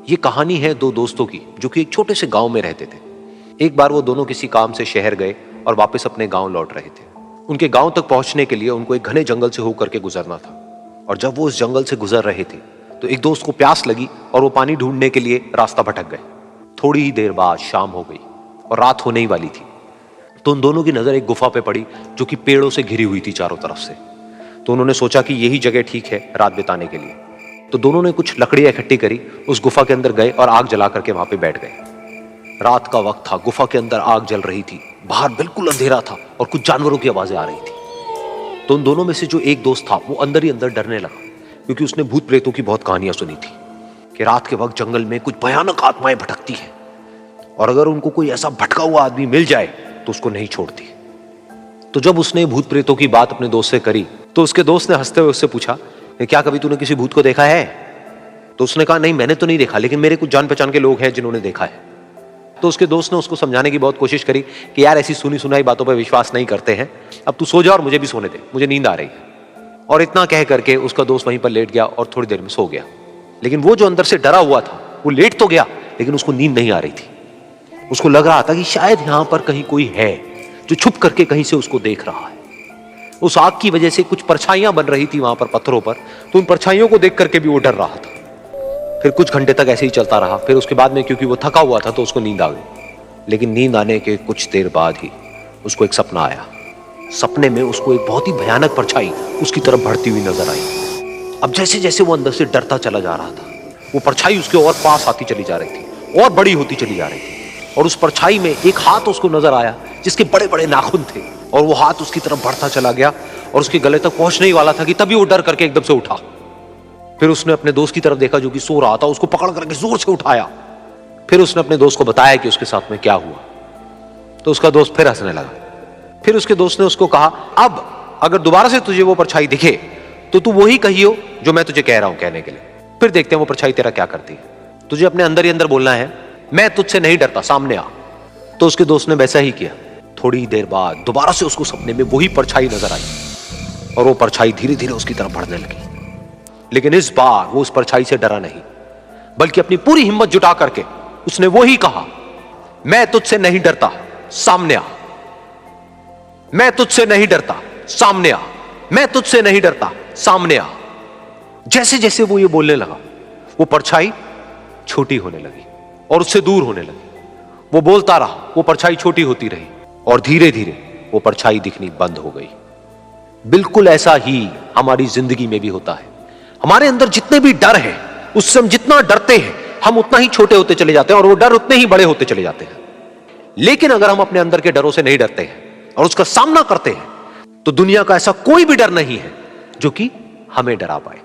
ये कहानी है दो दोस्तों की जो कि एक छोटे से गांव में रहते थे। एक बार वो दोनों किसी काम से शहर गए और वापस अपने गांव लौट रहे थे। उनके गांव तक पहुंचने के लिए उनको एक घने जंगल से होकर के गुजरना था। और जब वो उस जंगल से गुजर रहे थे तो एक दोस्त को प्यास लगी और वो पानी ढूंढने के लिए रास्ता भटक गए। थोड़ी ही देर बाद शाम हो गई और रात होने ही वाली थी। तो उन दोनों की नजर एक गुफा पे पड़ी जो कि पेड़ों से घिरी हुई थी चारों तरफ से। तो उन्होंने सोचा कि यही जगह ठीक है रात बिताने के लिए। तो दोनों ने कुछ लकड़ियां इकट्ठी करी, उस गुफा के अंदर गए और आग जला करके वहां पे बैठ गए। रात का वक्त था, गुफा के अंदर आग जल रही थी, बाहर बिल्कुल अंधेरा था और कुछ जानवरों की आवाजें आ रही थी। तो उन दोनों में से जो एक दोस्त था वो अंदर ही अंदर डरने लगा, क्योंकि उसने भूत प्रेतों की बहुत कहानियां सुनी थी कि रात के वक्त जंगल में कुछ भयानक आत्माएं भटकती हैं और अगर उनको कोई ऐसा भटका हुआ आदमी मिल जाए तो उसको नहीं छोड़ती। तो जब उसने भूत प्रेतों की बात अपने दोस्त से करी तो उसके दोस्त ने हंसते हुए उससे पूछा, क्या कभी तूने किसी भूत को देखा है? तो उसने कहा, नहीं मैंने तो नहीं देखा, लेकिन मेरे कुछ जान पहचान के लोग हैं जिन्होंने देखा है। तो उसके दोस्त ने उसको समझाने की बहुत कोशिश करी कि यार ऐसी सुनी सुनाई बातों पर विश्वास नहीं करते हैं, अब तू सो जा और मुझे भी सोने दे, मुझे नींद आ रही है। और इतना कह करके उसका दोस्त वहीं पर लेट गया और थोड़ी देर में सो गया। लेकिन वो जो अंदर से डरा हुआ था वो लेट तो गया, लेकिन उसको नींद नहीं आ रही थी। उसको लग रहा था कि शायद यहां पर कहीं कोई है जो छुप करके कहीं से उसको देख रहा है। उस आग की वजह से कुछ परछाइयां बन रही थी वहां पर पत्थरों पर, तो उन परछाइयों को देख करके भी वो डर रहा था। फिर कुछ घंटे तक ऐसे ही चलता रहा। फिर उसके बाद में क्योंकि वो थका हुआ था तो उसको नींद आ गई। लेकिन नींद आने के कुछ देर बाद ही उसको एक सपना आया। सपने में उसको एक बहुत ही भयानक परछाई उसकी तरफ बढ़ती हुई नजर आई। अब जैसे जैसे वो अंदर से डरता चला जा रहा था, वो परछाई उसके और पास आती चली जा रही थी और बड़ी होती चली जा रही थी। और उस परछाई में एक हाथ उसको नजर आया जिसके बड़े बड़े नाखून थे, और वो हाथ उसकी तरफ बढ़ता चला गया और उसके गले तक पहुंचने ही वाला था कि तभी वो डर करके एकदम से उठा। फिर उसने अपने दोस्त की तरफ देखा जो कि सो रहा था, उसको पकड़ करके जोर से उठाया। फिर उसने अपने दोस्त को बताया कि उसके साथ में क्या हुआ। तो उसका दोस्त फिर हंसने लगा। फिर उसके दोस्त ने उसको कहा, अब अगर दोबारा से तुझे वो परछाई दिखे तो तू वही कहियो जो मैं तुझे कह रहा हूं कहने के लिए, फिर देखते हैं वो परछाई तेरा क्या करती है। तुझे अपने अंदर ही अंदर बोलना है, मैं तुझसे नहीं डरता, सामने आ। तो उसके दोस्त ने वैसा ही किया। थोड़ी देर बाद दोबारा से उसको सपने में वही परछाई नजर आई और वो परछाई धीरे धीरे उसकी तरफ बढ़ने लगी। लेकिन इस बार वो उस परछाई से डरा नहीं, बल्कि अपनी पूरी हिम्मत जुटा करके उसने वही कहा, मैं तुझसे नहीं डरता, सामने आ। मैं तुझसे नहीं डरता, सामने आ। मैं तुझसे नहीं डरता, सामने आ। जैसे जैसे वो ये बोलने लगा वो परछाई छोटी होने लगी और उससे दूर होने लगी। वो बोलता रहा, वो परछाई छोटी होती रही और धीरे धीरे वो परछाई दिखनी बंद हो गई। बिल्कुल ऐसा ही हमारी जिंदगी में भी होता है। हमारे अंदर जितने भी डर है, उससे हम जितना डरते हैं हम उतना ही छोटे होते चले जाते हैं और वो डर उतने ही बड़े होते चले जाते हैं। लेकिन अगर हम अपने अंदर के डरों से नहीं डरते हैं और उसका सामना करते हैं तो दुनिया का ऐसा कोई भी डर नहीं है जो कि हमें डरा पाए।